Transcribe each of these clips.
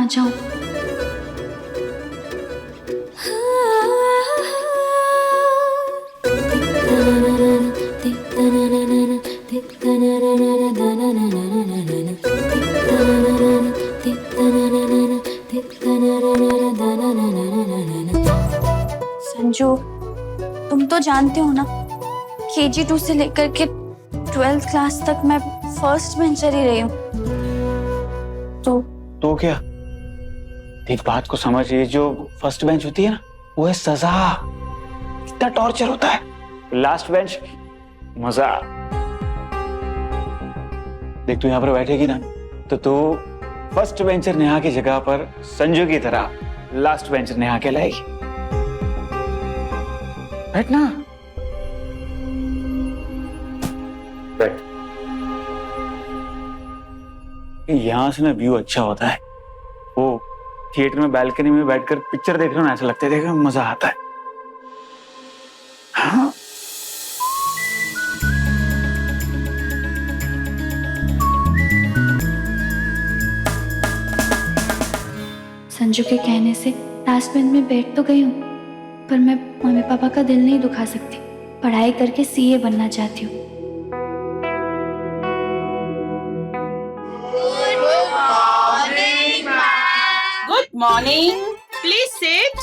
जाऊं। संजू, तुम तो जानते हो ना, KG2 से लेकर के 12th क्लास तक मैं फर्स्ट बेंचर ही रही हूँ। तो क्या? एक बात को समझ, ये जो फर्स्ट बेंच होती है ना, वो है सजा। कितना टॉर्चर होता है। लास्ट बेंच मजा। देख, तू यहाँ पर बैठेगी ना, तो तू फर्स्ट बेंचर नेहा की जगह पर संजू की तरह लास्ट बेंचर नेहा के लाएगी। बैठ ना, बैठ। यहां से ना व्यू अच्छा होता है। वो थिएटर में बैल्कनी में बैठकर पिक्चर देख रहे हो ना, ऐसा लगता है, देखो मजा आता है। हाँ। संजू के कहने से लास्ट बेंच में बैठ तो गई हूँ, पर मैं मम्मी पापा का दिल नहीं दुखा सकती। पढ़ाई करके CA बनना चाहती हूँ। Good morning, please sit.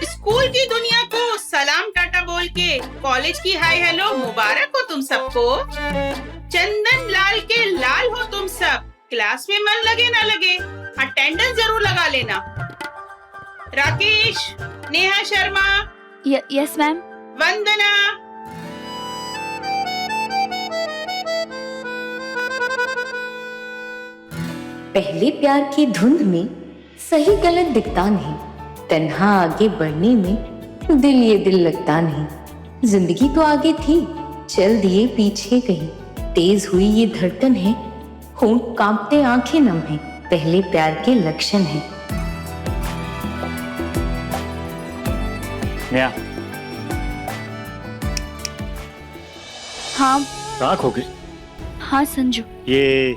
School की दुनिया को सलाम टाटा बोल के कॉलेज की हाय हेलो मुबारक हो तुम सबको। चंदन लाल के लाल हो तुम सब। क्लास में मन लगे ना लगे, अटेंडेंस जरूर लगा लेना। Rakesh, Neha Sharma, yes ma'am. वंदना, पहले प्यार की धुंध में सही गलत दिखता नहीं, तन्हा आगे बढ़ने में दिल ये दिल लगता नहीं। जिंदगी तो आगे थी, चल दिए पीछे कहीं। तेज हुई ये धड़कन है, होंठ कांपते आंखें नम है। पहले प्यार के लक्षण है। नेहा, हाँ कहाँ खो गई? हाँ संजू, ये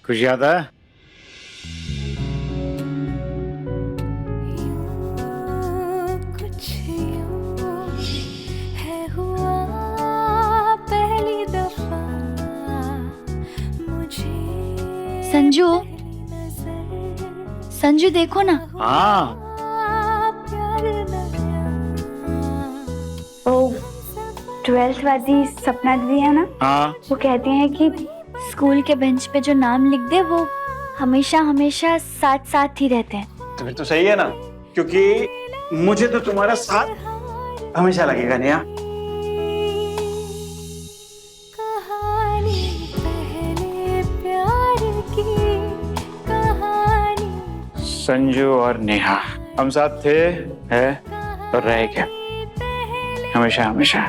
कुछ याद है? संजू, संजू देखो ना। हाँ, वो 12th वाली सपना दीदी है ना, हाँ। वो कहती हैं कि स्कूल के बेंच पे जो नाम लिख दे वो हमेशा हमेशा साथ साथ ही रहते हैं। तो फिर तो सही है ना, क्योंकि मुझे तो तुम्हारा साथ हमेशा लगेगा नेहा। संजू और नेहा हम साथ थे, है और रहेंगे हमेशा हमेशा।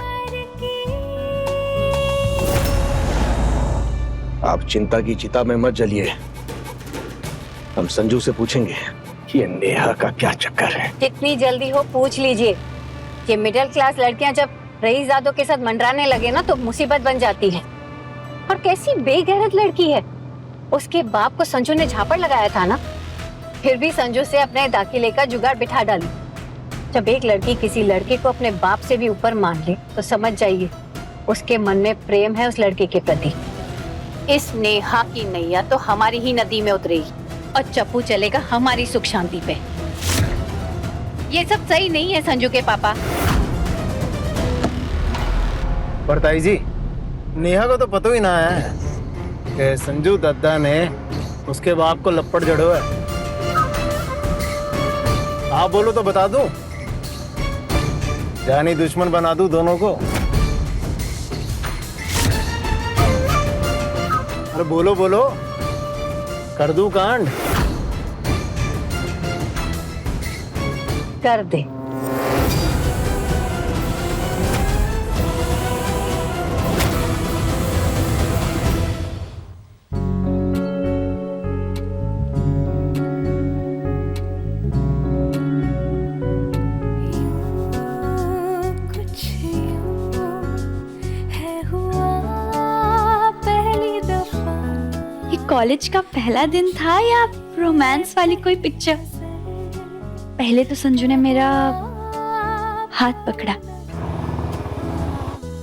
आप चिंता की चिता में मत जलिए। हम संजू से पूछेंगे कि ये नेहा का क्या चक्कर है। जितनी जल्दी हो पूछ लीजिए। ये मिडिल क्लास लड़कियां जब रईसजादों के साथ मंडराने लगे ना, तो मुसीबत बन जाती है। और कैसी बेगैरत लड़की है। उसके बाप को संजू ने झापड़ लगाया था ना, फिर भी संजू से अपने दाखिले का जुगाड़ बिठा डाली। जब एक लड़की किसी लड़के को अपने बाप से भी ऊपर मान ले, तो समझ जाइए उसके मन में प्रेम है उस लड़के के प्रति। इस नेहा की नैया तो हमारी ही नदी में उतरेगी और चप्पू चलेगा हमारी सुख शांति पे। ये सब सही नहीं है संजू के पापा। परताई जी, नेहा को तो पता ही ना है कि संजू दद्दा ने उसके बाप को लपड़ जड़ो है। आप बोलो तो बता दूं, जानी दुश्मन बना दूं दोनों को। अरे बोलो बोलो, कर दूं कांड? कर दे। कुछ कॉलेज का पहला दिन था या रोमांस वाली कोई पिक्चर। पहले तो संजू ने मेरा हाथ पकड़ा,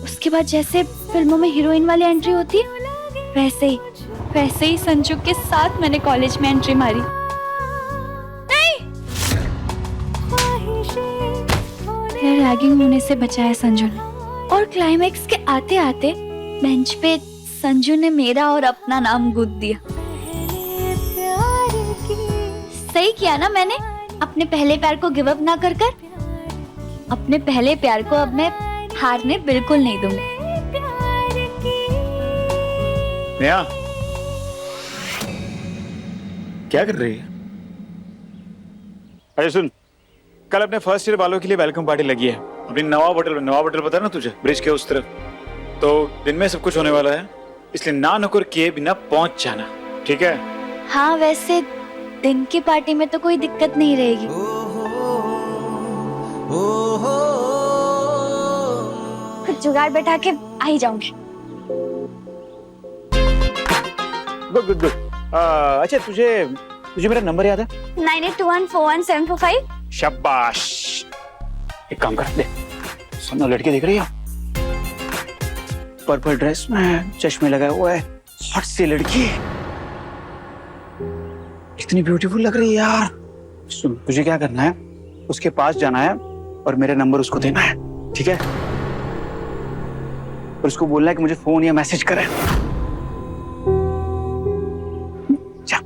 उसके बाद जैसे फिल्मों में हीरोइन वाली एंट्री होती है वैसे ही संजू के साथ मैंने कॉलेज में एंट्री मारी। नहीं, रैगिंग होने से बचाया संजू ने, और क्लाइमैक्स के आते आते बेंच पे संजू ने मेरा और अपना नाम गूंथ दिया। सही किया ना मैंने, अपने पहले प्यार को गिव अप ना कर अपने पहले प्यार को अब मैं हारने बिल्कुल नहीं दूंगी। नेहा, क्या कर रही है? अरे सुन, कल अपने फर्स्ट ईयर वालों के लिए वेलकम पार्टी लगी है अपनी नवा होटल पता है ना तुझे, ब्रिज के उस तरफ। तो दिन में सब कुछ होने वाला है, इसलिए ना नुकर किए बिना पहुंच जाना, ठीक है? हाँ, वैसे दिन की पार्टी में तो कोई दिक्कत नहीं रहेगी। कुछ जुगाड़ बैठा के आ ही जाऊंगी। गुड। अच्छा, तुझे मेरा नंबर याद है? 9821417445। शाबाश। एक काम कर, दे सामने लड़की दिख रही है, पर्पल ड्रेस में, चश्मे लगाए हुआ है, हॉट सी लड़की, इतनी ब्यूटीफुल लग रही है यार। सुन, तुझे क्या करना है, उसके पास जाना है और मेरा नंबर उसको देना है, ठीक है? और उसको बोलना है कि मुझे फोन या मैसेज करे। जा।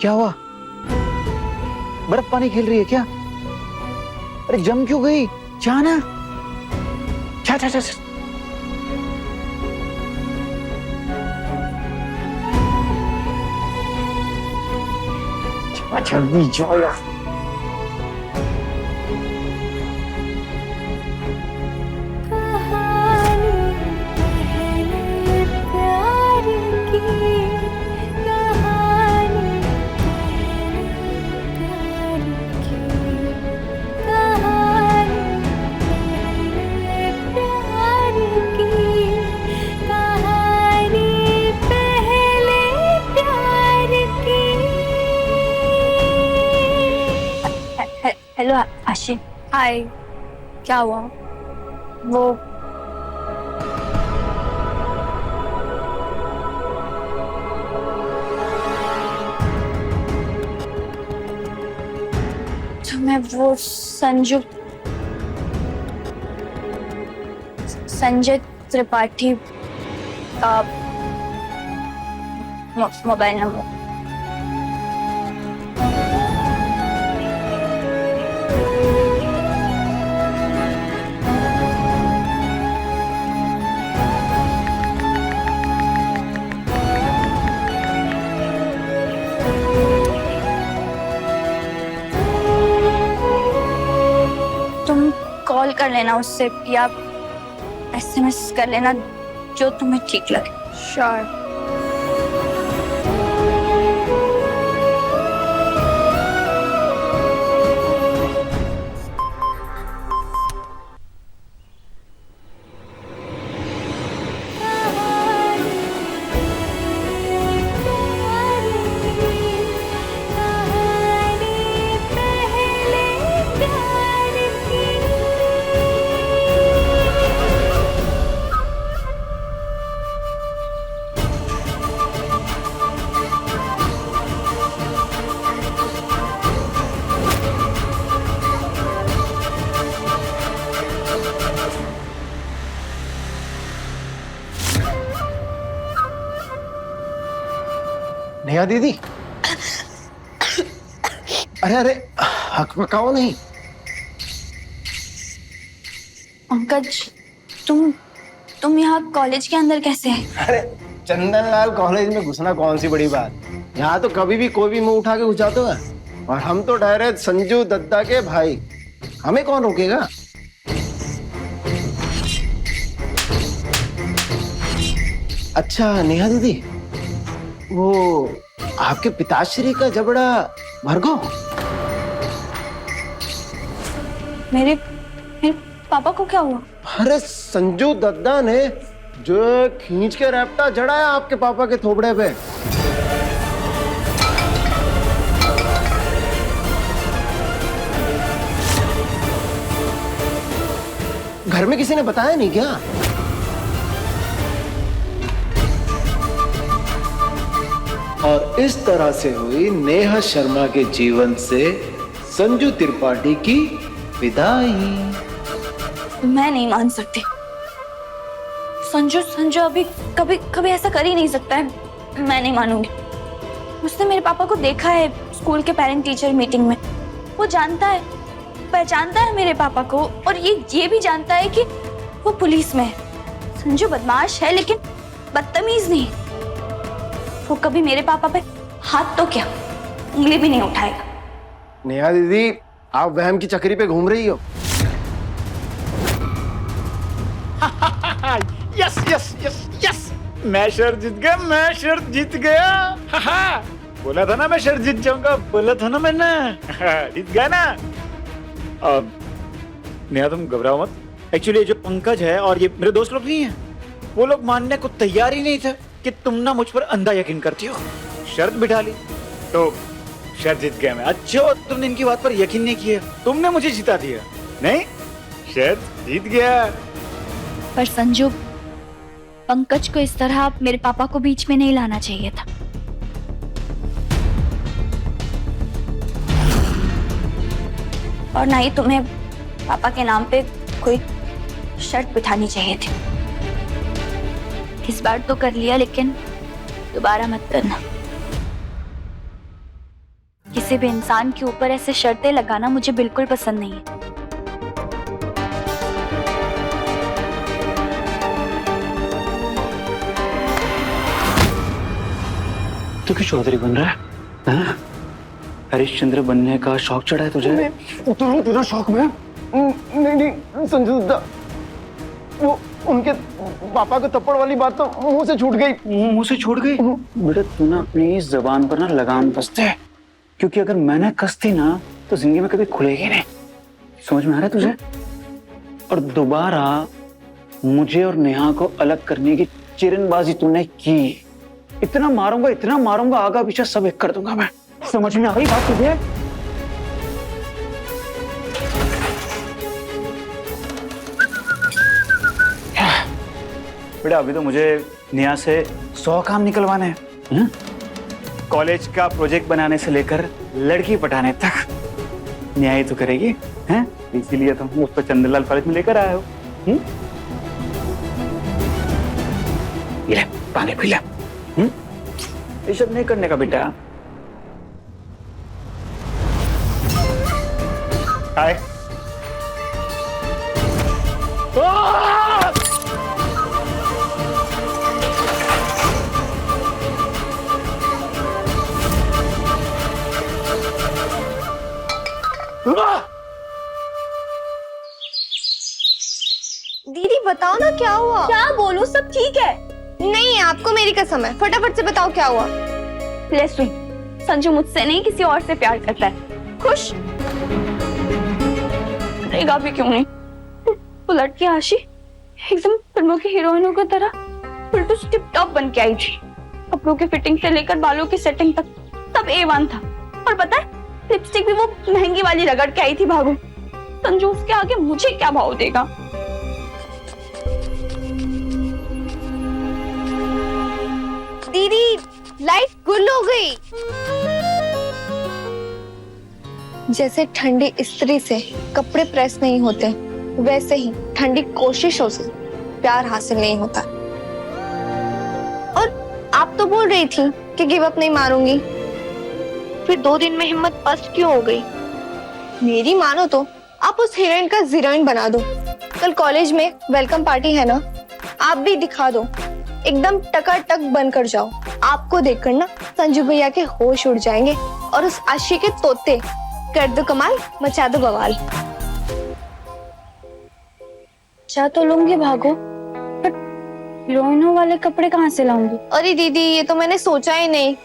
क्या हुआ? बर्फ पानी खेल रही है क्या? अरे जम क्यों गई? जाना। जा। जल्दी जाओ यार। हेलो आशी। हाय, क्या हुआ? वो तुम्हें वो संजय त्रिपाठी का मोबाइल नंबर। कॉल कर लेना उससे या SMS कर लेना, जो तुम्हें ठीक लगे। श्योर। नेहा दीदी, अरे हक पकाओ नहीं। पंकज, तुम यहाँ कॉलेज के अंदर कैसे है? अरे चंदनलाल कॉलेज में घुसना कौन सी बड़ी बात, यहाँ तो कभी भी कोई भी मुंह उठा के घुस जाता है, और हम तो डायरेक्ट संजू दत्ता के भाई, हमें कौन रोकेगा? अच्छा नेहा दीदी, वो आपके पिताश्री का जबड़ा भार्गव? मेरे मेरे पापा को क्या हुआ? अरे संजू दद्दा ने जो खींच के रैप्टा जड़ाया आपके पापा के थोबड़े पे। घर में किसी ने बताया नहीं क्या? और इस तरह से हुई नेहा शर्मा के जीवन से संजू त्रिपाठी की विदाई। मैं नहीं मान सकती। संजू संजू अभी कभी कभी ऐसा कर ही नहीं सकता है। मैं नहीं मानूंगी। उसने मेरे पापा को देखा है स्कूल के पेरेंट टीचर मीटिंग में। वो जानता है, पहचानता है मेरे पापा को, और ये भी जानता है कि वो पुलिस में है। संजू बदमाश है लेकिन बदतमीज नहीं। वो कभी मेरे पापा पे हाथ तो क्या, उंगली भी नहीं उठाएगा। नेहा दीदी, आप वहम की चक्री पे घूम रही हो। यस यस यस यस, मैं शर्त जीत गया, मैं शर्त जीत गया। बोला था ना मैं शर्त जीत जाऊंगा, बोला था ना मैंने। जीत गया ना। अब नेहा तुम घबराओ मत। एक्चुअली जो पंकज है और ये मेरे दोस्त लोग नहीं है, वो लोग मानने को तैयार ही नहीं थे कि तुम ना मुझ पर अंधा यकीन करती हो। शर्त बिठा ली तो शर्त जीत गया मैं। अच्छा तुमने इनकी बात पर यकीन नहीं किया, तुमने मुझे जिता दिया। नहीं, शर्त जीत गया। पर संजू, पंकज को इस तरह मेरे पापा को बीच में नहीं लाना चाहिए था। और ना ही तुम्हें पापा के नाम पे कोई शर्त बिठानी चाहिए थी। इस बार तो कर लिया, लेकिन दोबारा मत करना। किसी भी इंसान के ऊपर ऐसे शर्तें लगाना मुझे बिल्कुल पसंद नहीं है। तू क्यों चौधरी बन रहा है? हरिश्चंद्र बनने का शौक चढ़ा है तुझे? तेरा शौक में? नहीं संजू दद्दा, वो उनके पापा को थप्पड़ वाली बात तो मुंह से छूट गई। मुंह से छूट गई? बेटा तू ना अपनी जबान पर ना लगाम कसते है, क्योंकि अगर मैंने कसती ना तो जिंदगी में कभी खुलेगी नहीं। समझ में आ रहा है तुझे? और दोबारा मुझे और नेहा को अलग करने की चिरनबाजी तूने की। इतना मारूंगा आगा पीछे सब एक कर दूंगा मैं। समझ में आ गई बात तुझे? बेटा अभी तो मुझे नेहा से 100 काम निकलवाने हैं। कॉलेज का प्रोजेक्ट बनाने से लेकर लड़की पटाने तक नेहा ही तो करेगी, हैं? इसीलिए तुम उस पर चंद्रलाल कॉलेज में लेकर आए हो। ये ले पानी पी ले। ये सब नहीं करने का बेटा। हाय। दीदी बताओ ना क्या हुआ? क्या बोलूं, सब ठीक है। नहीं, आपको मेरी कसम है, फटाफट से बताओ क्या हुआ। ले सुन, संजू मुझसे नहीं किसी और से प्यार करता है। खुश रहेगा भी क्यों नहीं। वो लड़की आशी एकदम फिल्मों की हीरोइनों की तरह बिल्कुल टिप टॉप बन के आई थी। कपड़ों की फिटिंग से लेकर बालों की सेटिंग तक सब A1 था। और पता है, लिपस्टिक भी वो महंगी वाली रगड़ के आई थी। भागो, संजू उसके आगे मुझे क्या भाव देगा। दीदी लाइट गुल हो गई। जैसे ठंडी स्त्री से कपड़े प्रेस नहीं होते, वैसे ही ठंडी कोशिशों से प्यार हासिल नहीं होता। और आप तो बोल रही थी कि गिव अप नहीं मारूंगी, फिर 2 दिन में हिम्मत पस्त क्यों हो गई? मेरी मानो तो आप उस हीरोइन का हीरोइन बना दो। कल कॉलेज में वेलकम पार्टी है ना, आप भी दिखा दो, एकदम टकाटक बनकर जाओ। आपको देखकर ना संजू भैया के होश उड़ जाएंगे और उस आशी के तोते कर दो कमाल, मचा दो बवाल। चाह तो लूंगी भागो, पर हीरोइनों वाले कपड़े कहाँ से लाऊंगी? अरे दीदी, ये तो मैंने सोचा ही नहीं।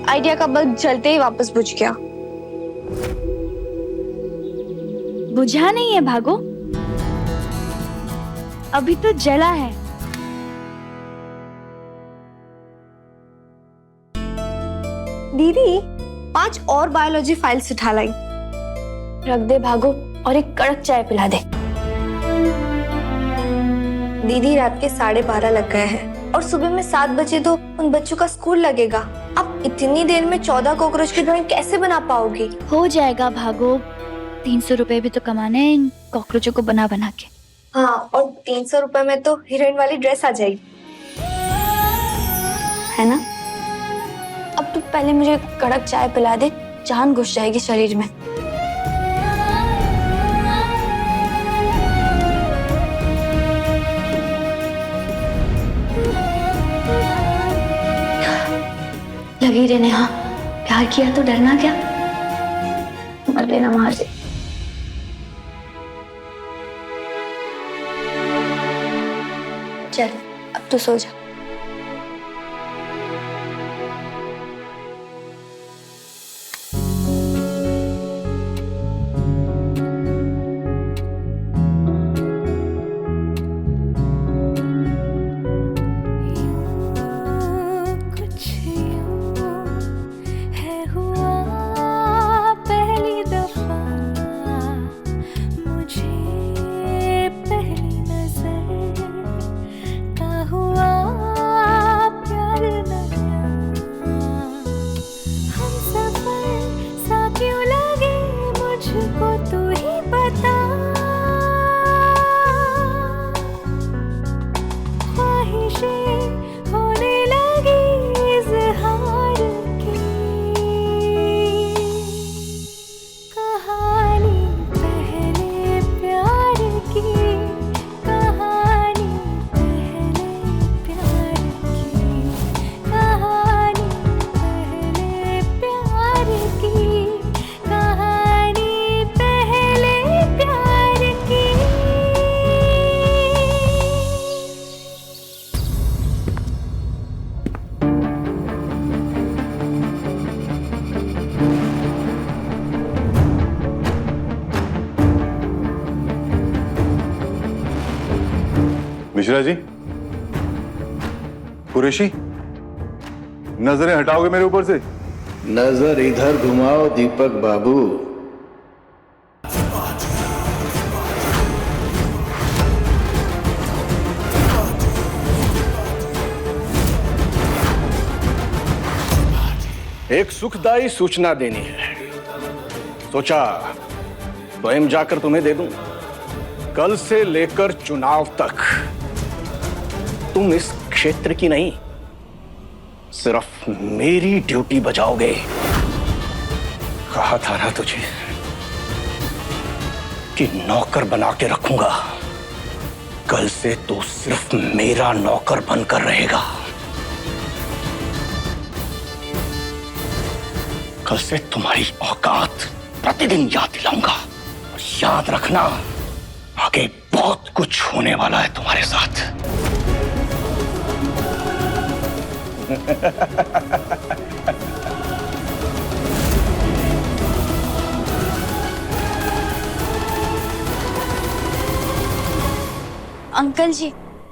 आइडिया का बल्ब जलते ही वापस बुझ गया। बुझा नहीं है भागो, अभी तो जला है। दीदी 5 और बायोलॉजी फाइल्स उठा लाई। रख दे भागो और एक कड़क चाय पिला दे। दीदी रात के 12:30 लग गए हैं और सुबह में 7 बजे तो उन बच्चों का स्कूल लगेगा। अब इतनी देर में 14 कॉकरोच की ड्राइंग कैसे बना पाओगी? हो जाएगा भागो, 300 रुपए भी तो कमाने हैं इन कॉकरोचों को बना बना के। हाँ, और 300 रुपए में तो हीरोइन वाली ड्रेस आ जाएगी, है ना? अब तू पहले मुझे कड़क चाय पिला दे, जान घुस जाएगी शरीर में। लगी रहने। हाँ, प्यार किया तो डरना क्या, मर लेना मार दे। चल अब तू सो जा। मिश्रा जी, कुरैशी, नजरें हटाओगे मेरे ऊपर से? नजर इधर घुमाओ दीपक बाबू। एक सुखदायी सूचना देनी है, सोचा स्वयं जाकर तुम्हें दे दूं। कल से लेकर चुनाव तक तुम इस क्षेत्र की नहीं, सिर्फ मेरी ड्यूटी बजाओगे। कहा था ना तुझे कि नौकर बना के रखूंगा। कल से तू सिर्फ मेरा नौकर बनकर रहेगा। कल से तुम्हारी औकात प्रतिदिन याद दिलाऊंगा। याद रखना, आगे बहुत कुछ होने वाला है तुम्हारे साथ। अंकल जी,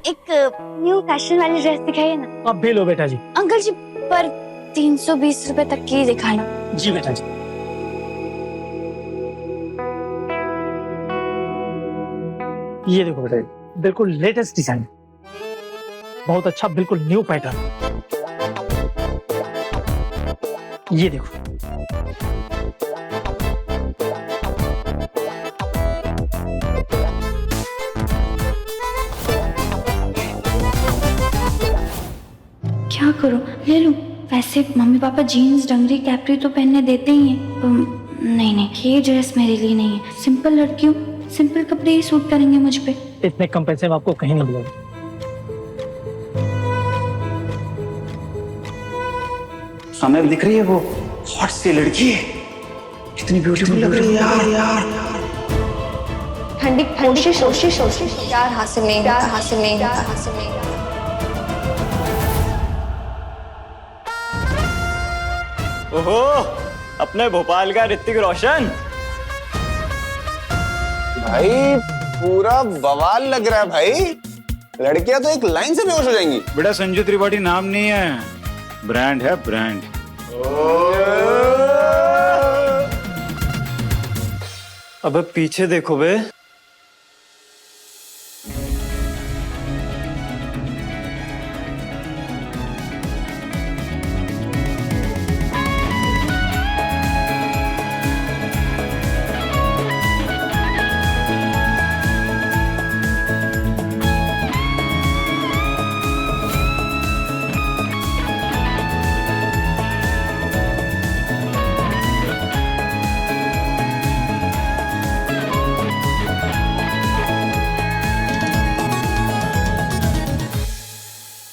एक न्यू फैशन वाली ड्रेस दिखाइए ना। अब भी लो बेटा जी। अंकल जी, पर 320 रुपए तक की दिखाना। जी बेटा जी। ये देखो बेटा, बिल्कुल लेटेस्ट डिजाइन, बहुत अच्छा, बिल्कुल न्यू पैटर्न। ये देखो, क्या करूं, ले लूं? वैसे mummy papa jeans dungaree capri तो पहनने देते ही हैं। नहीं नहीं, ये ड्रेस मेरे लिए नहीं है। सिंपल लड़की हूँ, सिंपल कपड़े ही सूट करेंगे मुझ पे। इतने कम पैसे में आपको कहीं नहीं मिलेगा। सामने दिख रही है वो हॉट सी लड़की है, कितनी ब्यूटीफुल लग रही है यार। ठंडी कोशिश प्यार हासिल नहीं होता। ओहो, अपने भोपाल का ऋतिक रोशन। भाई पूरा बवाल लग रहा है भाई। लड़कियां तो एक लाइन से बेहोश हो जाएंगी। बेटा संजू त्रिपाठी नाम नहीं है, ब्रांड है ब्रांड। अबे पीछे देखो बे।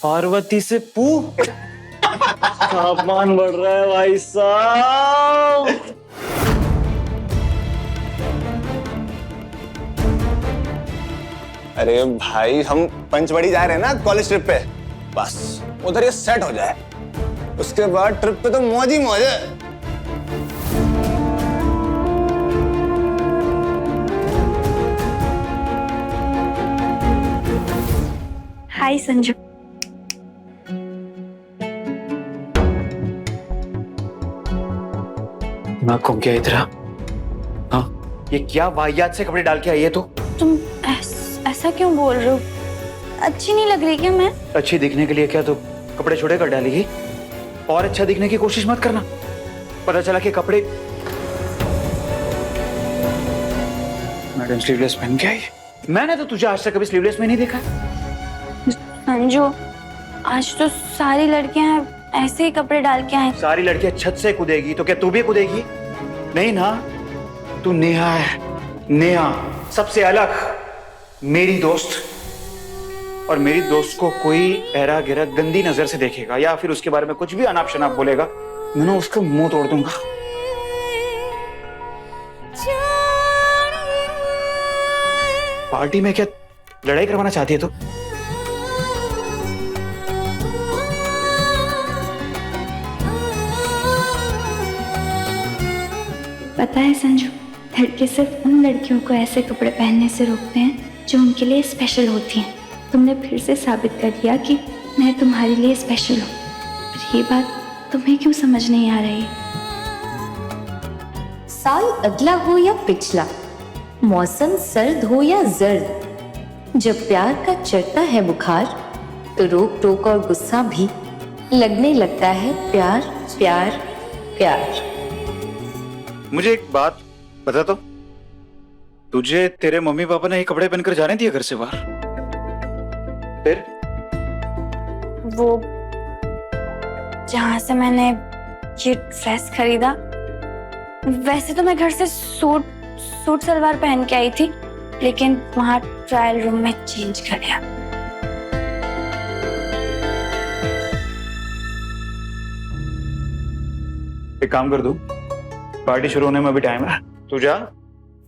पार्वती से पू तापमान बढ़ रहा है भाई साहब। अरे भाई हम पंचमढ़ी जा रहे हैं ना कॉलेज ट्रिप पे, बस उधर ये सेट हो जाए, उसके बाद ट्रिप पे तो मौज ही मौज है। हाय संजू। दिमाग घूम गया इधर। हाँ, ये क्या वाहियात से कपड़े डाल के आई है तू? तुम ऐसा क्यों बोल रहे हो? अच्छी नहीं लग रही क्या मैं? अच्छी दिखने के लिए क्या तो कपड़े छोटे कर डालेगी? और अच्छा दिखने की कोशिश मत करना। पता चला कि कपड़े मैडम स्लीवलेस पहन के आई। मैंने तो तुझे आज तक कभी स्लीवलेस में नहीं देखा। संजू, आज तो सारी लड़कियां ऐसे ही कपड़े डाल के आए। सारी लड़कियां छत से कूदेगी तो क्या तू भी कूदेगी? नहीं ना, तू नेहा है। नेहा सबसे अलग मेरी दोस्त, और मेरी दोस्त को कोई ऐरा गिरा गंदी नजर से देखेगा या फिर उसके बारे में कुछ भी अनाप शनाप बोलेगा, मैं ना उसका मुंह तोड़ दूंगा। पार्टी में क्या लड़ाई करवाना चाहती है तू? पता है संजू, लड़के सिर्फ उन लड़कियों को ऐसे कपड़े पहनने से रोकते हैं जो उनके लिए स्पेशल होती हैं। तुमने फिर से साबित कर दिया कि मैं तुम्हारे लिए स्पेशल हूँ। पर ये बात तुम्हें क्यों समझ नहीं आ रही? साल अगला हो या पिछला, मौसम सर्द हो या जर्द, जब प्यार का चढ़ता है बुखार तो रोक टोक और गुस्सा भी लगने लगता है प्यार प्यार प्यार। मुझे एक बात बता तो, तुझे तेरे मम्मी पापा ने ये कपड़े पहनकर जाने दिए घर से बाहर? फिर वो जहां से मैंने ये ड्रेस खरीदा, वैसे तो मैं घर से सूट सलवार पहन के आई थी, लेकिन वहां ट्रायल रूम में चेंज कर लिया। एक काम कर दूं, पार्टी शुरू होने में अभी टाइम है, तू जा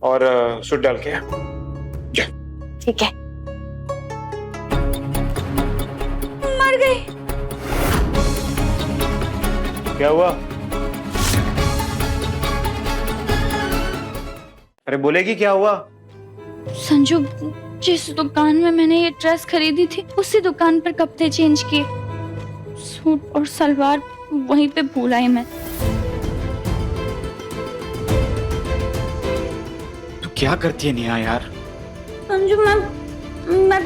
और सूट डाल के आ। जा। ठीक है। मर गई। क्या हुआ? अरे बोलेगी क्या हुआ? संजू, जिस दुकान में मैंने ये ड्रेस खरीदी थी उसी दुकान पर कपड़े चेंज किए, सूट और सलवार वहीं पे भूल आई मैं। क्या करती है नेहा यार? संजू, मैं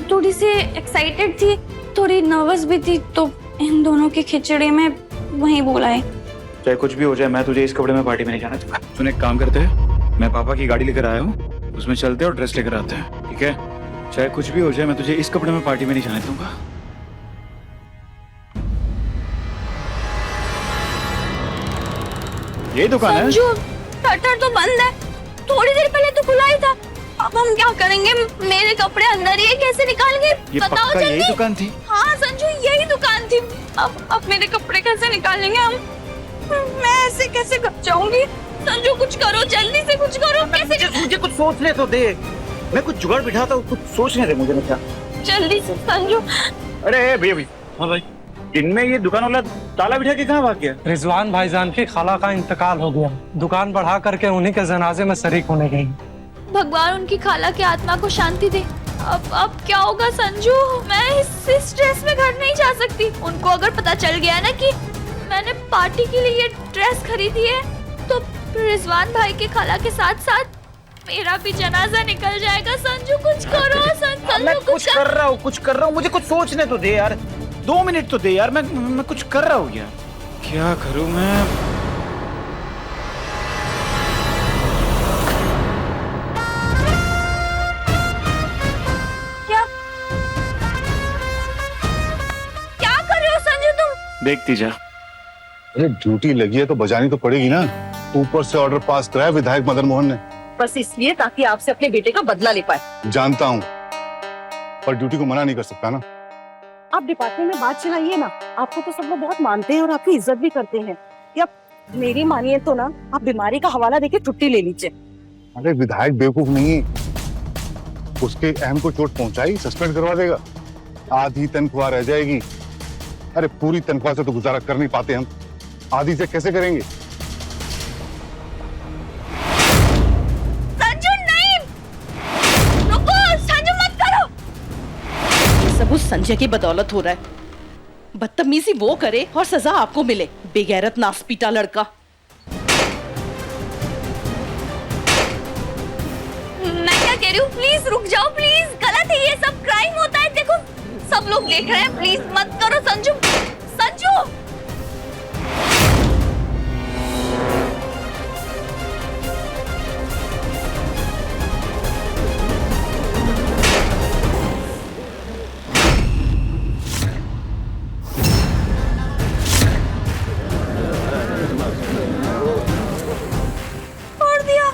थोड़ी सी एक्साइटेड थी, थोड़ी नर्वस भी थी, तो इन दोनों की खिचड़ी में वहीं बोला है। चाहे कुछ भी हो जाए, मैं तुझे इस कपड़े में पार्टी में नहीं जाना दूंगा। सुन, एक काम करते हैं, मैं पापा की गाड़ी लेकर आया हूँ, उसमें चलते और ड्रेस लेकर आते हैं, ठीक है? चाहे कुछ भी हो जाए, मैं तुझे इस कपड़े में पार्टी में नहीं जाने दूंगा। ये दुकान है? संजू, शटर तो बंद है, थोड़ी देर पहले तो खुला ही था। अब हम क्या करेंगे? मेरे कपड़े अंदर ही है, कैसे निकालेंगे? ये बताओ पक्का जल्दी। यही दुकान थी? हाँ संजू, यही दुकान थी। अब मेरे कपड़े कैसे निकालेंगे हम? मैं ऐसे कैसे कर जाऊंगी? संजू, कुछ करो, जल्दी से कुछ करो। कैसे? मुझे कुछ सोचने तो दे, मैं कुछ जुगाड़ बिठाता हूँ, कुछ सोचने दे मुझे। ना क्या जल्दी से संजू। अरे भैया, हाँ भाई, इनमें ये दुकान वाला ताला बिठा के कहाँ भाग गया? रिजवान भाईजान की खाला का इंतकाल हो गया, दुकान बढ़ा करके उन्हीं के जनाजे में शरीक होने गई। भगवान उनकी खाला की आत्मा को शांति दे। अब क्या होगा संजू? मैं इस स्ट्रेस में घर नहीं जा सकती। उनको अगर पता चल गया ना कि मैंने पार्टी के लिए ये ड्रेस खरीदी है, तो रिजवान भाई के खाला के साथ साथ मेरा भी जनाजा निकल जाएगा। संजू कुछ करो। मैं कुछ कर रहा हूँ, मुझे कुछ सोचने तो दे यार, 2 मिनट तो दे यार, मैं कुछ कर रहा हूँ यार। क्या करूँ मैं? क्या कर रहे हो संजू तुम? देखती जा। अरे ड्यूटी लगी है तो बजानी तो पड़ेगी ना। ऊपर से ऑर्डर पास कराया विधायक मदन मोहन ने, बस इसलिए ताकि आपसे अपने बेटे का बदला ले पाए। जानता हूँ, पर ड्यूटी को मना नहीं कर सकता ना। आप डिपार्टमेंट में बात चलाइए ना, आपको तो सब लोग बहुत मानते हैं और आपकी इज्जत भी करते हैं। या मेरी मानिए तो ना आप बीमारी का हवाला देके छुट्टी ले लीजिए। अरे विधायक बेवकूफ नहीं, उसके अहम को चोट पहुंचाई, सस्पेंड करवा देगा, आधी तनख्वाह रह जाएगी। अरे पूरी तनख्वाह से तो गुजारा कर नहीं पाते हम, आधी से कैसे करेंगे? संजू नहीं, रुको संजू मत करो। ये सब उस संजय की बदौलत हो रहा है। बदतमीजी वो करे और सजा आपको मिले, बेगैरत नासपीटा लड़का। मैं क्या कह रही हूँ, प्लीज रुक जाओ, प्लीज। गलत है ये सब, क्राइम होता है। देखो सब लोग देख रहे हैं, प्लीज मत करो संजू। संजू छोड़ दिया।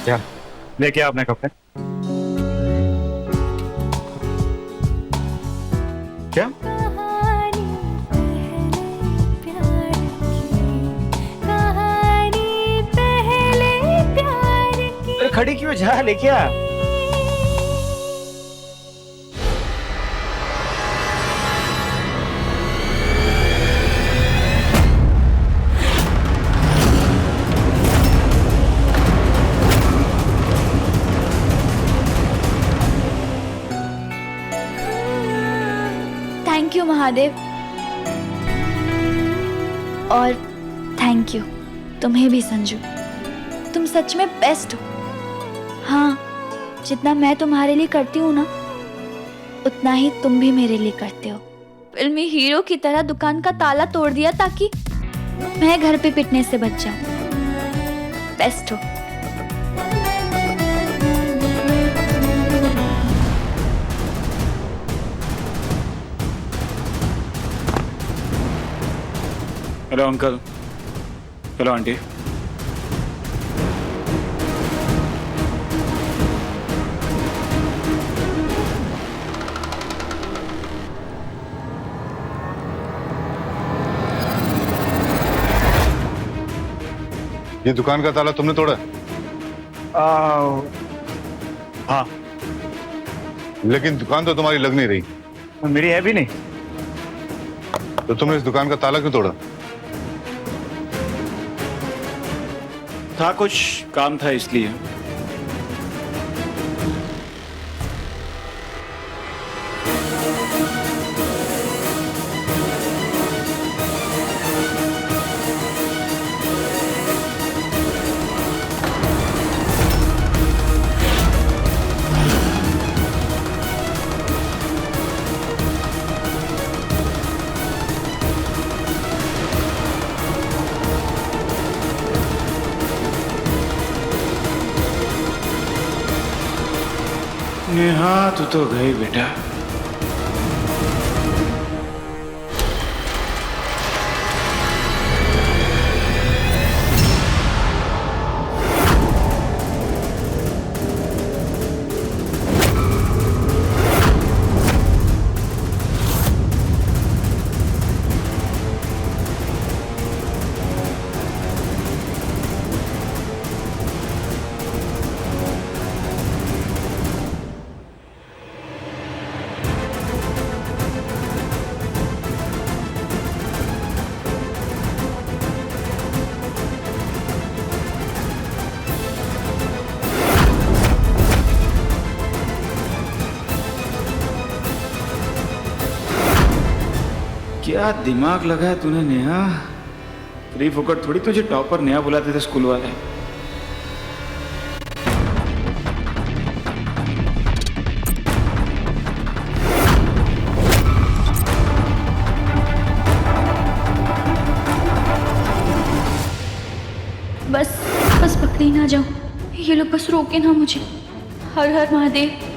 क्या लेके आ अपने कपड़े? क्या? अरे खड़ी क्यों, जा लेके आ। थैंक यू महादेव, और थैंक यू तुम्हें भी संजू। तुम सच में बेस्ट हो। हाँ, जितना मैं तुम्हारे लिए करती हूँ ना, उतना ही तुम भी मेरे लिए करते हो। फिल्मी हीरो की तरह दुकान का ताला तोड़ दिया ताकि मैं घर पे पिटने से बच जाऊं। बेस्ट हो। Hello uncle. Hello aunty. ये दुकान का ताला तुमने तोड़ा? हाँ। लेकिन दुकान तो तुम्हारी लग नहीं रही। मेरी है भी नहीं। तो तुमने इस दुकान का ताला क्यों तोड़ा? था कुछ काम था इसलिए। नेहा तू तो गई बेटा। क्या दिमाग लगाया तूने नेहा? फ्री फोकट थोड़ी तुझे टॉपर नेहा बुलाते थे स्कूल वाले। बस बस पकड़ी ना जाऊं, ये लोग बस रोके ना मुझे। हर हर महादेव।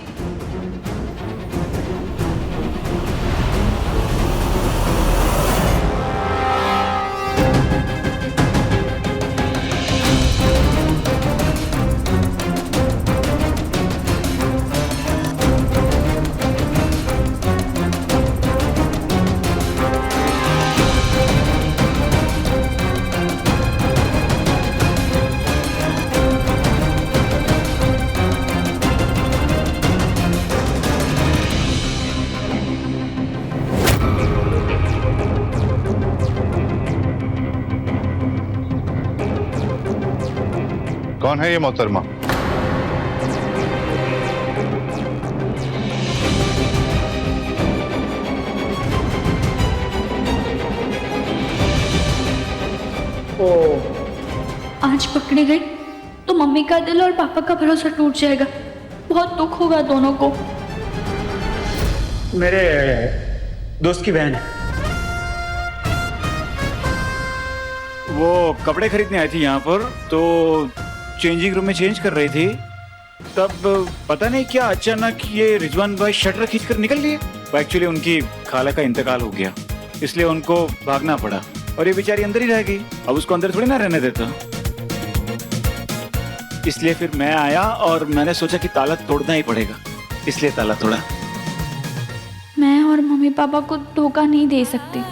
कौन है ये मोहतरमा? आज पकड़ी गई तो मम्मी का दिल और पापा का भरोसा टूट जाएगा। बहुत दुख होगा दोनों को। मेरे दोस्त की बहन है। वो कपड़े खरीदने आई थी यहाँ पर, तो चेंजिंग रूम में चेंज कर रही थी। तब पता नहीं क्या अचानक ये रिजवान भाई शटर खींचकर निकल लिए। एक्चुअली उनकी खाला का इंतकाल हो गया, इसलिए उनको भागना पड़ा और ये बेचारी अंदर ही रह गई। अब उसको अंदर थोड़ी ना रहने देता, इसलिए फिर मैं आया और मैंने सोचा कि ताला तोड़ना ही पड़ेगा, इसलिए ताला तोड़ा। मैं और मम्मी पापा को धोखा नहीं दे सकती।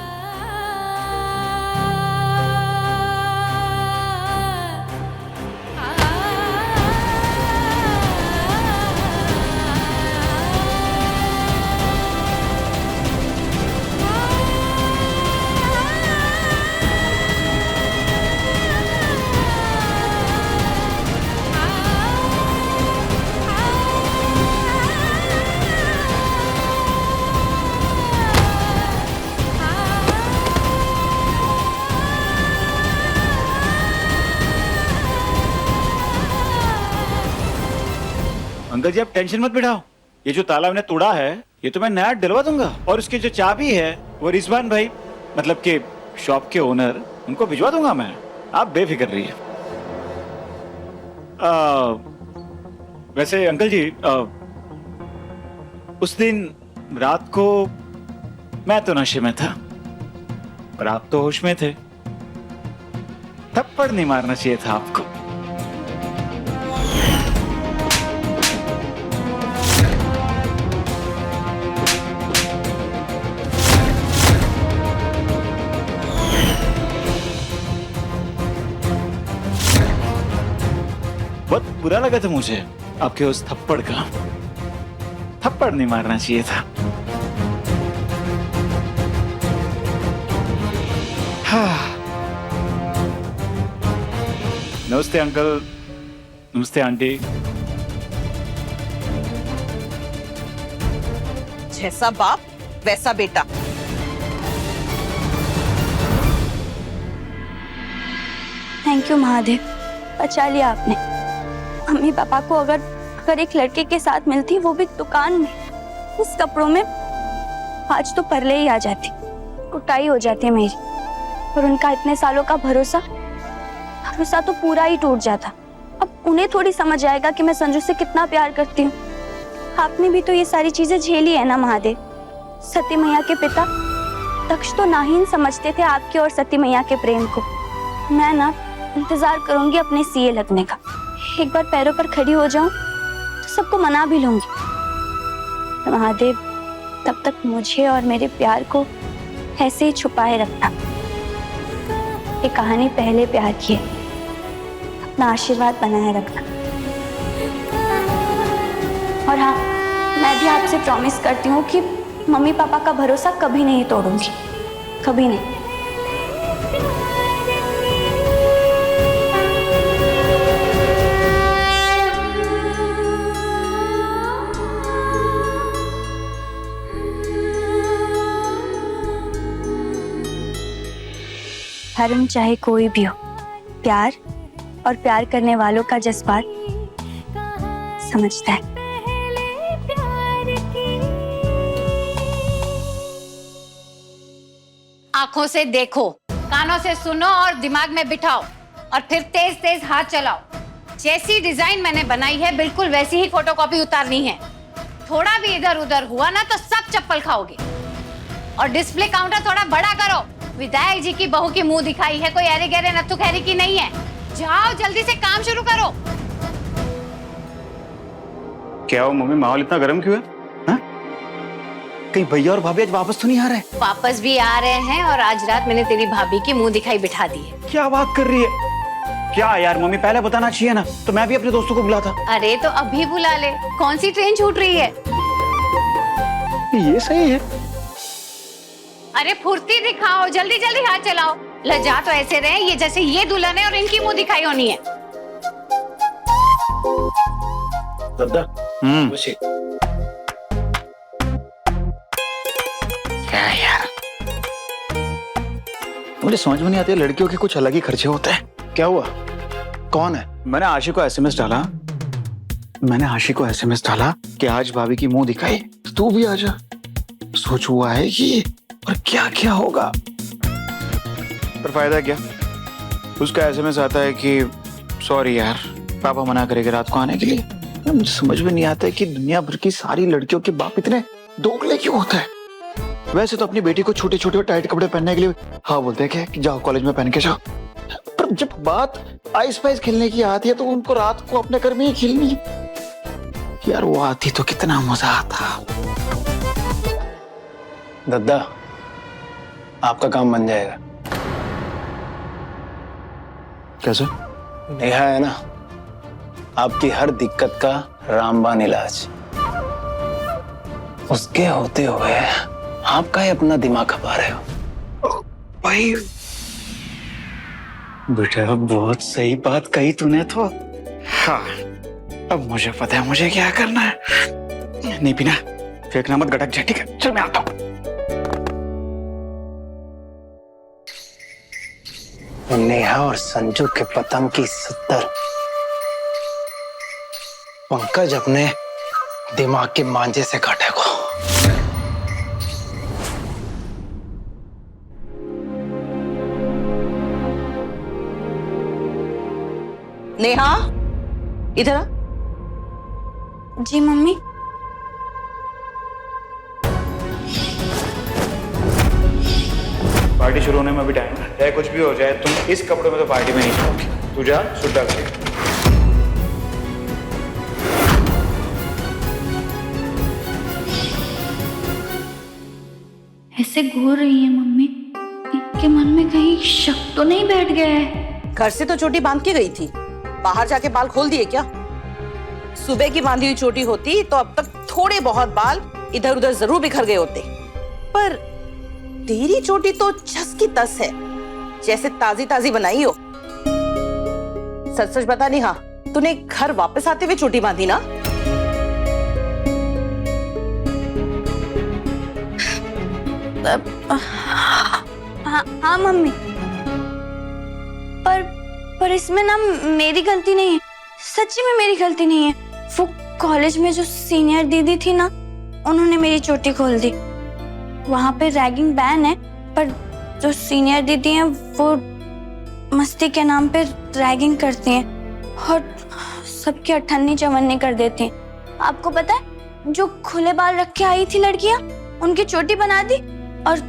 अंकल जी आप टेंशन मत बिठाओ, ये जो ताला मैंने तोड़ा है ये तो मैं नया डलवा दूंगा, और उसकी जो चाबी है वो रिजवान भाई मतलब के शॉप के ओनर उनको भिजवा दूंगा मैं। आप बेफिक्र रहिए। वैसे अंकल जी उस दिन रात को मैं तो नशे में था और आप तो होश में थे। थप्पड़ नहीं मारना चाहिए था आपको। बहुत बुरा लगा था मुझे आपके उस थप्पड़ का। थप्पड़ नहीं मारना चाहिए था। हाँ। नमस्ते अंकल, नमस्ते आंटी। जैसा बाप वैसा बेटा। थैंक यू महादेव, बचा लिया आपने। मम्मी पापा को अगर एक लड़के के साथ मिलती, वो भी दुकान में इस कपड़ों में, आज तो परले ही आ जाती, कुटाई हो जाती मेरी। और उनका इतने सालों का भरोसा तो पूरा ही टूट जाता। अब उन्हें थोड़ी समझ आएगा कि मैं संजू से कितना प्यार करती हूँ। आपने भी तो ये सारी चीजें झेली है ना महादेव। सती मैया के पिता दक्ष तो नाहीन समझते थे आपके और सती मैया के प्रेम को। मैं ना इंतजार करूंगी अपने सीए लगने का। एक बार पैरों पर खड़ी हो जाऊं तो सबको मना भी लूंगी। महादेव तब तक मुझे और मेरे प्यार को ऐसे ही छुपाए रखना। ये कहानी पहले प्यार की है, अपना आशीर्वाद बनाए रखना। और हाँ, मैं भी आपसे प्रॉमिस करती हूँ कि मम्मी पापा का भरोसा कभी नहीं तोड़ूंगी, कभी नहीं। धर्म चाहे कोई भी हो, प्यार और प्यार करने वालों का जज्बात समझता है। आंखों से देखो, कानों से सुनो और दिमाग में बिठाओ और फिर तेज तेज हाथ चलाओ। जैसी डिजाइन मैंने बनाई है बिल्कुल वैसी ही फोटोकॉपी उतारनी है। थोड़ा भी इधर उधर हुआ ना तो सब चप्पल खाओगे। और डिस्प्ले काउंटर थोड़ा बड़ा करो। विधायक जी की बहू की मुंह दिखाई है, कोई अरे गहरे नत्थु खैरी की नहीं है। जाओ जल्दी से काम शुरू करो। क्या हो मम्मी, माहौल इतना गर्म क्यों है? हाँ? कहीं भैया और भाभी आज वापस तो नहीं आ रहे? वापस भी आ रहे हैं और आज रात मैंने तेरी भाभी की मुंह दिखाई बिठा दी है। क्या बात कर रही है? क्या यार मम्मी, पहले बताना चाहिए ना, तो मैं भी अपने दोस्तों को बुलाता। अरे तो अभी बुला ले, कौन सी ट्रेन छूट रही है? ये सही है। अरे फुर्ती दिखाओ, जल्दी जल्दी हाथ चलाओ। लजा तो ऐसे रहे ये जैसे ये दुल्हन है और इनकी मुंह दिखाई होनी है। दादा क्या यार, मुझे समझ में नहीं आती, लड़कियों के कुछ अलग ही खर्चे होते हैं। क्या हुआ? कौन है? मैंने आशी को एसएमएस डाला कि आज भाभी की मुंह दिखाई, तू भी आ जा। सोच हुआ है कि और क्या क्या होगा, पर फायदा क्या? उसका एसएमएस आता है कि सॉरी यार, पापा मना करेंगे रात को आने के लिए। मुझे समझ में नहीं आता है कि दुनिया भर की सारी लड़कियों के बाप इतने दोगले क्यों होते हैं। वैसे तो अपनी बेटी को छोटे छोटे और टाइट कपड़े पहनने के लिए हाँ बोलते हैं क्या कि जाओ कॉलेज में पहन के जाओ, पर जब बात आइस पाइस खेलने की आती है तो उनको रात को अपने घर में ही खेलनी है। यार वो आती तो कितना मजा आता। दादा आपका काम बन जाएगा। कैसे? नेहा है ना, आपकी हर दिक्कत का रामबाण इलाज। उसके होते हुए आपका ही अपना दिमाग खपा रहे हो। भाई बेटा बहुत सही बात कही तूने तो। हाँ अब मुझे पता है मुझे क्या करना है। नहीं पीना, फेंकना मत, गटक जाए। ठीक है चल मैं आता हूँ। नेहा और संजू के पतंग की 70 पंकज अपने दिमाग के मांझे से काटेगा। नेहा इधर आ। जी मम्मी। पार्टी शुरू होने में अभी टाइम है, चाहे कुछ भी हो जाए तुम इस कपड़े में तो पार्टी में नहीं जाओगी। तू जा सुधा कर। ऐसे घूर रही है मम्मी, इनके मन में कहीं शक तो नहीं बैठ गया है? घर से तो चोटी बांध के गई थी, बाहर जाके बाल खोल दिए क्या? सुबह की बांधी हुई चोटी होती तो अब तक थोड़े बहुत बाल इधर उधर जरूर बिखर गए होते, पर तेरी चोटी तो छस की तस है, जैसे ताजी ताजी बनाई हो। सच सच बता नेहा, तूने घर वापस आते हुए चोटी बांधी ना? हाँ मम्मी, पर इसमें ना मेरी गलती नहीं है, सच्ची में मेरी गलती नहीं है। वो कॉलेज में जो सीनियर दीदी थी ना, उन्होंने मेरी चोटी खोल दी। वहां पे रैगिंग बैन है, पर जो सीनियर दीदी हैं वो मस्ती के नाम पे रैगिंग करती हैं और सबकी अठन्नी चवन्नी कर देती हैं। आपको पता है जो खुले बाल रख के आई थी लड़कियां, उनकी चोटी बना दी, और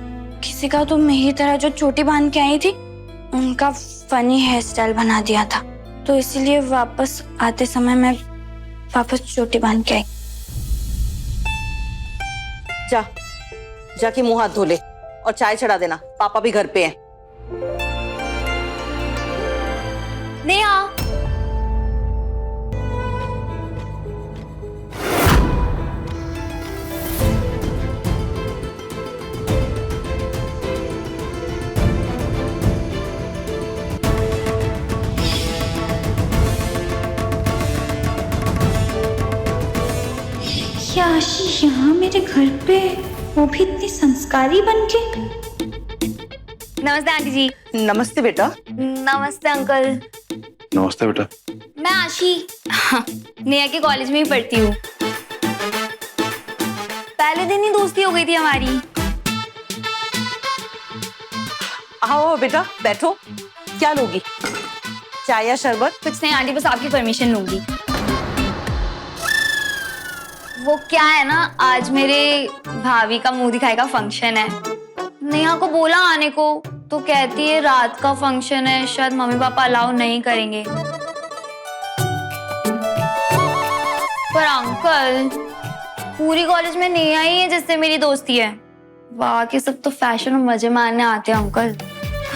किसी का तो मेरी तरह जो चोटी बांध के आई थी उनका फनी हेयर स्टाइल बना दिया था। तो इसीलिए वापस आते समय मैं वापस चोटी बांध के आई। जाके मुंह हाथ धो ले और चाय चढ़ा देना, पापा भी घर पे हैं। नेहा, क्या आशी यहाँ मेरे घर पे, वो भी इतनी संस्कारी बनके? नमस्ते आंटी जी। नमस्ते बेटा। नमस्ते अंकल। नमस्ते बेटा। मैं आशी नेहा के कॉलेज में ही पढ़ती हूँ। पहले दिन ही दोस्ती हो गई थी हमारी। आओ बेटा बैठो। क्या लोगी, चाय या शरबत? कुछ नहीं आंटी, बस आपकी परमिशन लूंगी। वो क्या है ना, आज मेरे भाभी का मुंह दिखाई का फंक्शन है। नेहा को बोला आने को तो कहती है रात का फंक्शन है, शायद मम्मी पापा अलाउ नहीं करेंगे। पर अंकल, पूरी कॉलेज में नेहा ही है जिससे मेरी दोस्ती है। बाकी सब तो फैशन और मजे मारने आते हैं अंकल।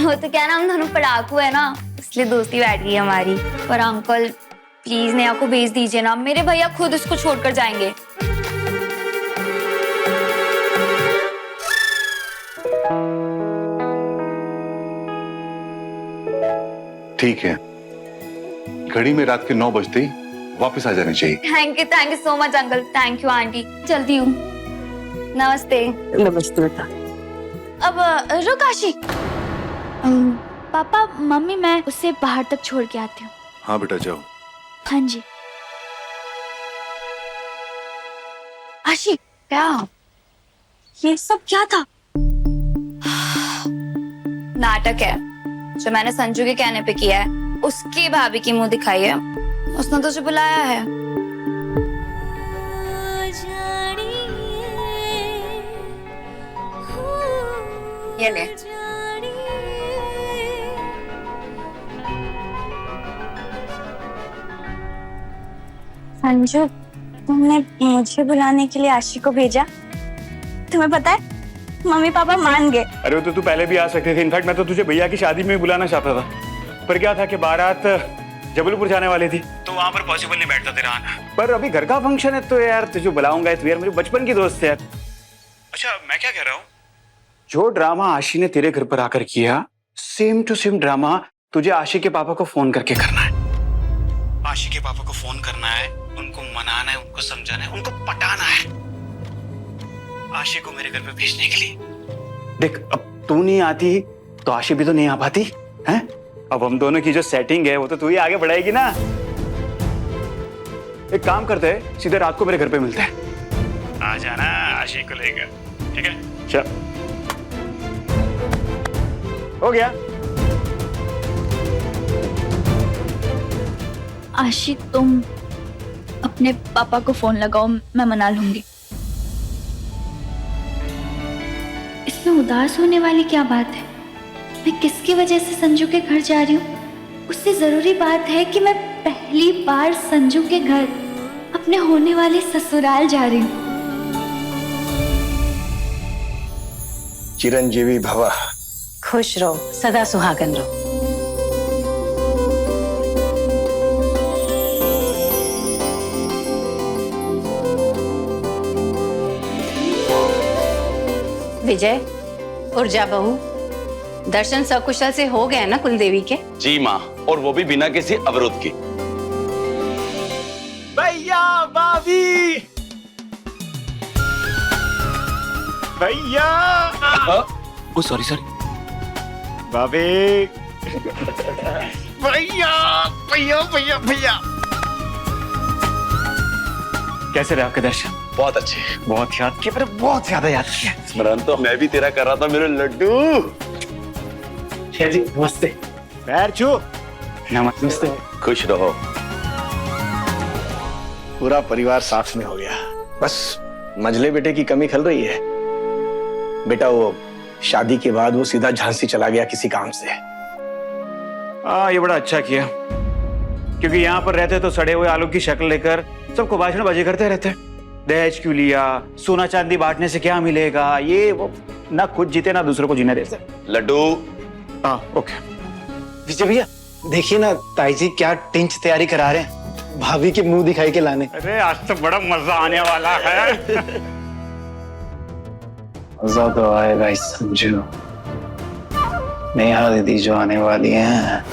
वो तो क्या ना, हम दोनों पढ़ाकू है ना, इसलिए दोस्ती बैठ गई हमारी। पर अंकल प्लीज नेहा को भेज दीजिए ना, मेरे भैया खुद इसको छोड़कर जाएंगे। ठीक है, घड़ी में रात के 9 बजते ही वापस आ जानी चाहिए। Thank you so much uncle. Thank you aunty, चलती हूँ। नमस्ते। नमस्ते बेटा। अब रुक आशी। पापा मम्मी, मैं उसे बाहर तक छोड़ के आती हूँ। हाँ बेटा जाओ। हाँ जी। आशी क्या ये सब क्या था? नाटक है जो मैंने संजू के कहने पे किया है। उसकी भाभी की मुंह दिखाई है, उसने तुझे बुलाया है। ये ले। संजू, तुमने मुझे बुलाने के लिए आशी को भेजा? तुम्हें पता है मम्मी पापा मान गए। अरे वो तो तू पहले भी आ सकती थी। इनफैक्ट मैं तो तुझे भैया की शादी में भी बुलाना चाहता था, पर क्या था कि बारात जबलपुर जाने वाली थी तो वहां पर पॉसिबल नहीं बैठता तेरा आना। पर अभी घर का फंक्शन है तो यार तुझे बुलाऊंगा। यार मेरे बचपन की दोस्त है। अच्छा मैं क्या कह रहा हूँ, जो ड्रामा आशी ने तेरे घर पर आकर किया, सेम टू सेम ड्रामा तुझे आशी के पापा को फोन करके करना है। आशी के पापा को फोन करना है, उनको मनाना है, उनको समझाना है, उनको पटाना है आशी को मेरे घर पे भेजने के लिए। देख अब तू नहीं आती तो आशी भी तो नहीं आ पाती है। अब हम दोनों की जो सेटिंग है वो तो तू ही आगे बढ़ाएगी ना। एक काम करते हैं, सीधे रात को मेरे घर पे मिलते हैं। आ जाना आशी को लेकर, ठीक है? चल हो गया। आशी तुम अपने पापा को फोन लगाओ, मैं मना लूंगी। इसमें उदास होने वाली क्या बात है? मैं किसकी वजह से संजू के घर जा रही हूँ? उससे जरूरी बात है कि मैं पहली बार संजू के घर, अपने होने वाले ससुराल जा रही हूँ। चिरंजीवी भवा। खुश रहो, सदा सुहागन रहो। विजय, ऊर्जा बहू, दर्शन सकुशल से हो गए ना कुलदेवी के? जी माँ, और वो भी बिना किसी अवरोध के। भैया भाभी, भैया, ओ सॉरी सॉरी, भाभी, भैया भैया भैया भैया। कैसे रहे आपके दर्शन? बहुत अच्छे। बहुत याद किया, पर बहुत ज्यादा याद किया। स्मरण तो मैं भी तेरा कर रहा था मेरे लड्डू। जी नमस्ते। पैर छू। नमस्ते। खुश रहो। पूरा परिवार साथ में हो गया। बस मझले बेटे की कमी खल रही है। बेटा वो शादी के बाद वो सीधा झांसी चला गया किसी काम से। ये बड़ा अच्छा किया, क्योंकि यहाँ पर रहते तो सड़े हुए आलू की शक्ल लेकर सबको भाषणबाजी करते रहते। दहेज क्यों लिया, सोना चांदी बांटने से क्या मिलेगा, ये वो, ना खुद जीते ना दूसरों को जीने देते। लड्डू। हाँ ओके। विजय भैया देखिए ना, ताई जी क्या टिंच तैयारी करा रहे हैं भाभी के मुंह दिखाई के लाने। अरे आज तो बड़ा मजा आने वाला है। मजा तो आएगा इस संजू, नेहा दीदी जो आने वाली हैं।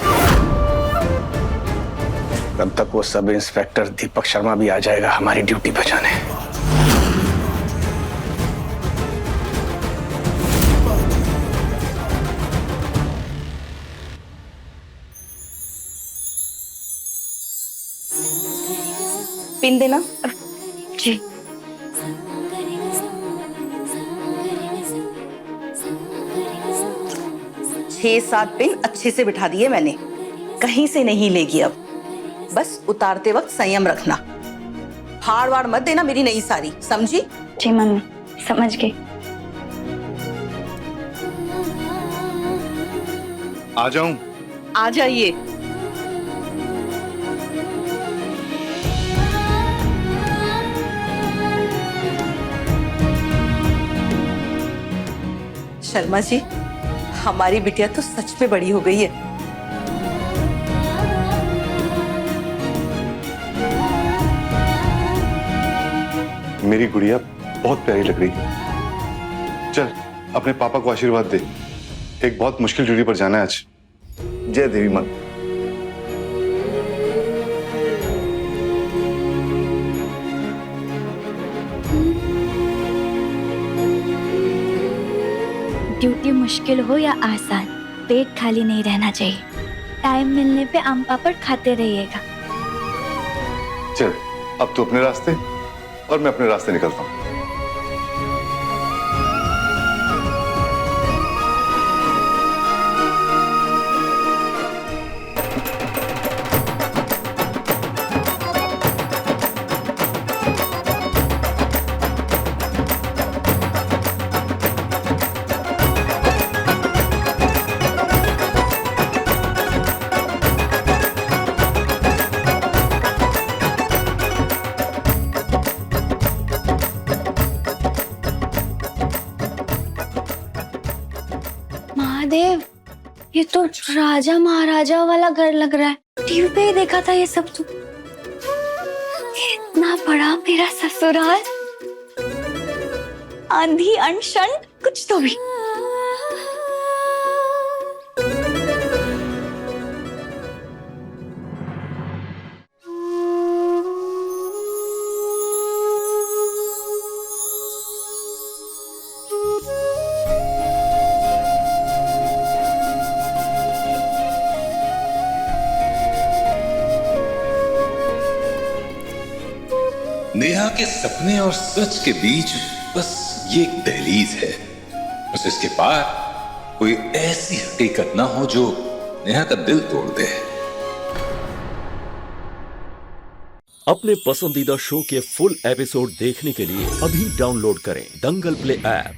तब तक वो सब इंस्पेक्टर दीपक शर्मा भी आ जाएगा हमारी ड्यूटी बचाने। पिन देना। जी। छह सात पिन अच्छे से बिठा दिए मैंने, कहीं से नहीं लेगी अब। बस उतारते वक्त संयम रखना, फाड़ वाड़ मत देना मेरी नई साड़ी, समझी? जी मम्मी, समझ गई। आ जाऊं? आ जाइए। शर्मा जी, हमारी बिटिया तो सच में बड़ी हो गई है। मेरी गुड़िया बहुत प्यारी लग रही है। चल अपने पापा को आशीर्वाद दे, एक बहुत मुश्किल ड्यूटी पर जाना है आज। जय देवी मां। ड्यूटी मुश्किल हो या आसान, पेट खाली नहीं रहना चाहिए। टाइम मिलने पे आम पापड़ खाते रहिएगा। चल अब तू अपने रास्ते और मैं अपने रास्ते निकलता हूं। महादेव, ये तो राजा महाराजा वाला घर लग रहा है। टीवी पे ही देखा था ये सब तो। इतना बड़ा मेरा ससुराल, आंधी अनशन कुछ तो भी। नेहा के सपने और सच के बीच बस ये एक दहलीज है, बस इसके पार कोई ऐसी हकीकत ना हो जो नेहा का दिल तोड़ दे। अपने पसंदीदा शो के फुल एपिसोड देखने के लिए अभी डाउनलोड करें दंगल प्ले ऐप।